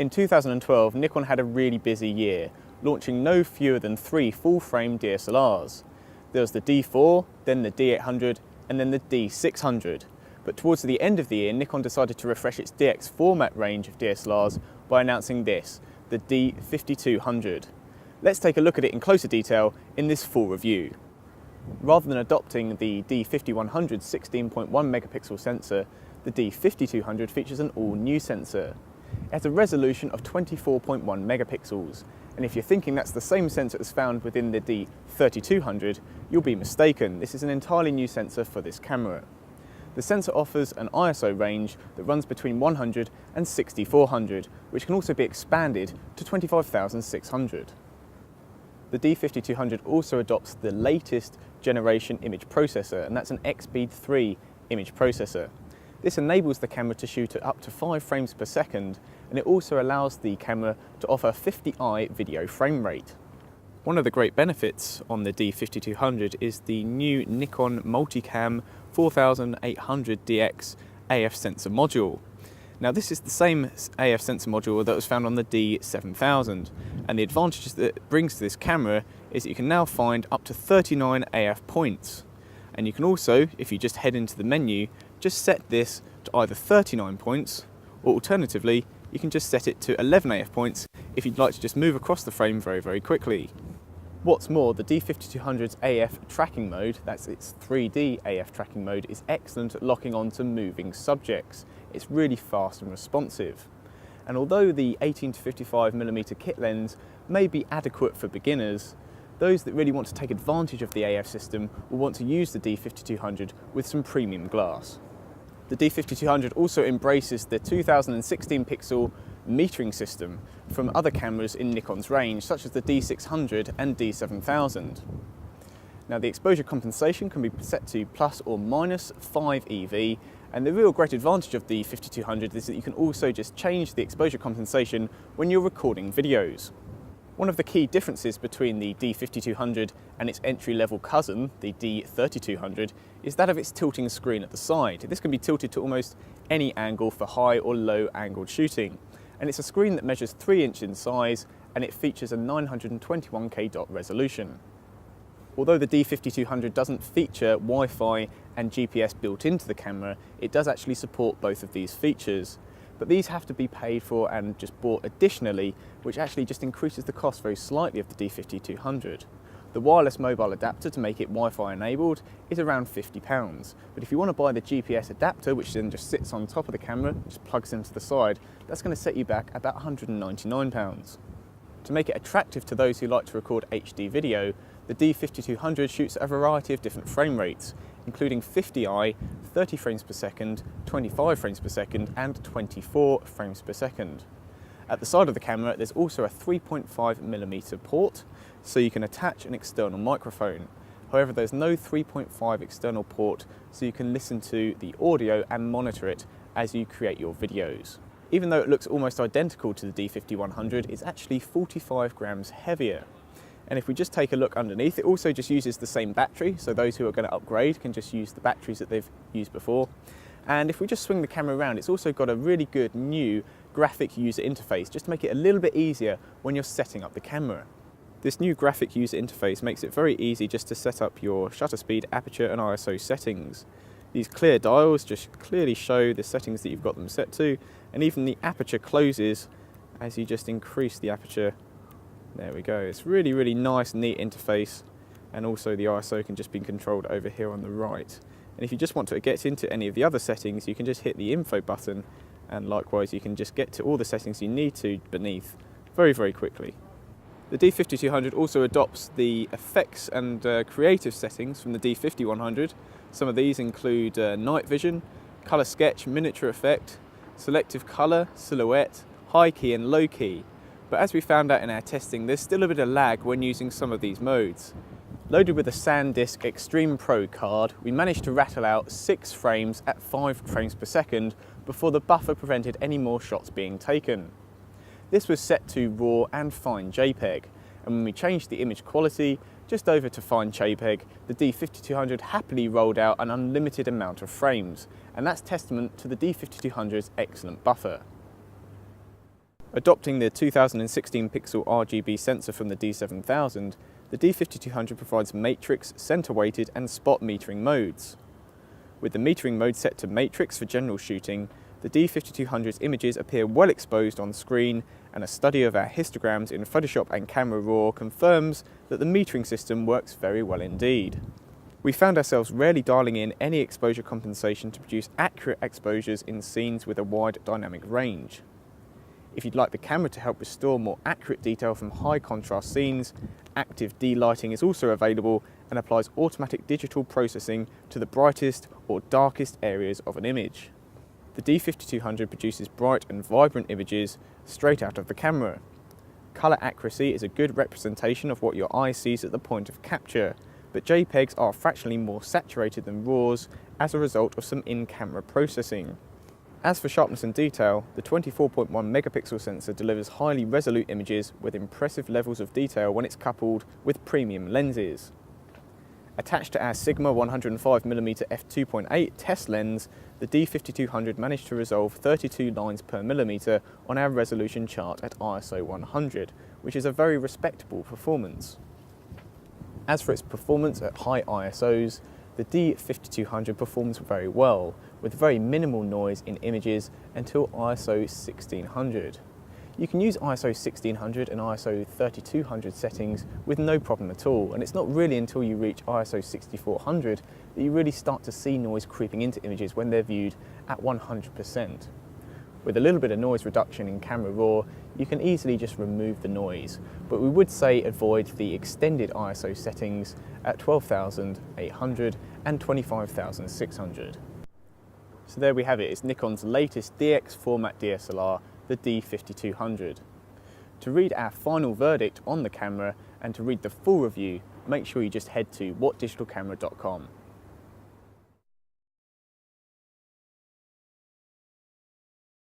In 2012, Nikon had a really busy year, launching no fewer than 3 full-frame DSLRs. There was the D4, then the D800, and then the D600. But towards the end of the year, Nikon decided to refresh its DX format range of DSLRs by announcing this, the D5200. Let's take a look at it in closer detail in this full review. Rather than adopting the D5100 16.1 megapixel sensor, the D5200 features an all-new sensor. It has a resolution of 24.1 megapixels, and if you're thinking that's the same sensor as found within the D3200, you'll be mistaken. This is an entirely new sensor for this camera. The sensor offers an ISO range that runs between 100 and 6400, which can also be expanded to 25,600. The D5200 also adopts the latest generation image processor, and that's an XB3 image processor. This enables the camera to shoot at up to 5 frames per second, and it also allows the camera to offer 50i video frame rate. One of the great benefits on the D5200 is the new Nikon Multicam 4800DX AF sensor module. Now this is the same AF sensor module that was found on the D7000, and the advantages that it brings to this camera is that you can now find up to 39 AF points. And you can also, if you just head into the menu, just set this to either 39 points, or alternatively, you can just set it to 11 AF points if you'd like to just move across the frame very quickly. What's more, the D5200's AF tracking mode, that's its 3D AF tracking mode, is excellent at locking onto moving subjects. It's really fast and responsive. And although the 18 to 55mm kit lens may be adequate for beginners, those that really want to take advantage of the AF system will want to use the D5200 with some premium glass. The D5200 also embraces the 2016 pixel metering system from other cameras in Nikon's range, such as the D600 and D7000. Now the exposure compensation can be set to plus or minus 5 EV, and the real great advantage of the 5200 is that you can also just change the exposure compensation when you're recording videos. One of the key differences between the D5200 and its entry-level cousin, the D3200, is that of its tilting screen at the side. This can be tilted to almost any angle for high or low angled shooting. And it's a screen that measures 3 inches in size, and it features a 921K dot resolution. Although the D5200 doesn't feature Wi-Fi and GPS built into the camera, it does actually support both of these features. But these have to be paid for and just bought additionally, which actually just increases the cost very slightly of the D5200. The wireless mobile adapter to make it Wi-Fi enabled is around £50, but if you want to buy the GPS adapter, which then just sits on top of the camera, just plugs into the side, that's going to set you back about £199. To make it attractive to those who like to record HD video, the D5200 shoots at a variety of different frame rates, including 50i, 30 frames per second, 25 frames per second, and 24 frames per second. At the side of the camera, there's also a 3.5mm port, so you can attach an external microphone. However, there's no 3.5 external port, so you can listen to the audio and monitor it as you create your videos. Even though it looks almost identical to the D5100, it's actually 45 grams heavier. And if we just take a look underneath, it also just uses the same battery, so those who are going to upgrade can just use the batteries that they've used before. And if we just swing the camera around, it's also got a really good new graphic user interface, just to make it a little bit easier when you're setting up the camera. This new graphic user interface makes it very easy just to set up your shutter speed, aperture and ISO settings. These clear dials just clearly show the settings that you've got them set to, and even the aperture closes as you just increase the aperture. There we go. It's really nice, neat interface, and also the ISO can just be controlled over here on the right. And if you just want to get into any of the other settings, you can just hit the info button, and likewise you can just get to all the settings you need to beneath very quickly. The D5200 also adopts the effects and creative settings from the D5100. Some of these include night vision, color sketch, miniature effect, selective color, silhouette, high key and low key. But as we found out in our testing, there's still a bit of lag when using some of these modes. Loaded with a SanDisk Extreme Pro card, we managed to rattle out 6 frames at 5 frames per second before the buffer prevented any more shots being taken. This was set to RAW and Fine JPEG, and when we changed the image quality just over to Fine JPEG, the D5200 happily rolled out an unlimited amount of frames, and that's testament to the D5200's excellent buffer. Adopting the 2016 pixel RGB sensor from the D7000, the D5200 provides matrix, center-weighted and spot metering modes. With the metering mode set to matrix for general shooting, the D5200's images appear well exposed on screen, and a study of our histograms in Photoshop and Camera Raw confirms that the metering system works very well indeed. We found ourselves rarely dialing in any exposure compensation to produce accurate exposures in scenes with a wide dynamic range. If you'd like the camera to help restore more accurate detail from high contrast scenes, active D-lighting is also available and applies automatic digital processing to the brightest or darkest areas of an image. The D5200 produces bright and vibrant images straight out of the camera. Colour accuracy is a good representation of what your eye sees at the point of capture, but JPEGs are fractionally more saturated than RAWs as a result of some in-camera processing. As for sharpness and detail, the 24.1 megapixel sensor delivers highly resolute images with impressive levels of detail when it's coupled with premium lenses. Attached to our Sigma 105mm f2.8 test lens, the D5200 managed to resolve 32 lines per millimetre on our resolution chart at ISO 100, which is a very respectable performance. As for its performance at high ISOs, the D5200 performs very well, with very minimal noise in images until ISO 1600. You can use ISO 1600 and ISO 3200 settings with no problem at all, and it's not really until you reach ISO 6400 that you really start to see noise creeping into images when they're viewed at 100%. With a little bit of noise reduction in Camera Raw, you can easily just remove the noise, but we would say avoid the extended ISO settings at 12,800 and 25,600. So there we have it, it's Nikon's latest DX format DSLR, the D5200. To read our final verdict on the camera and to read the full review, make sure you just head to whatdigitalcamera.com.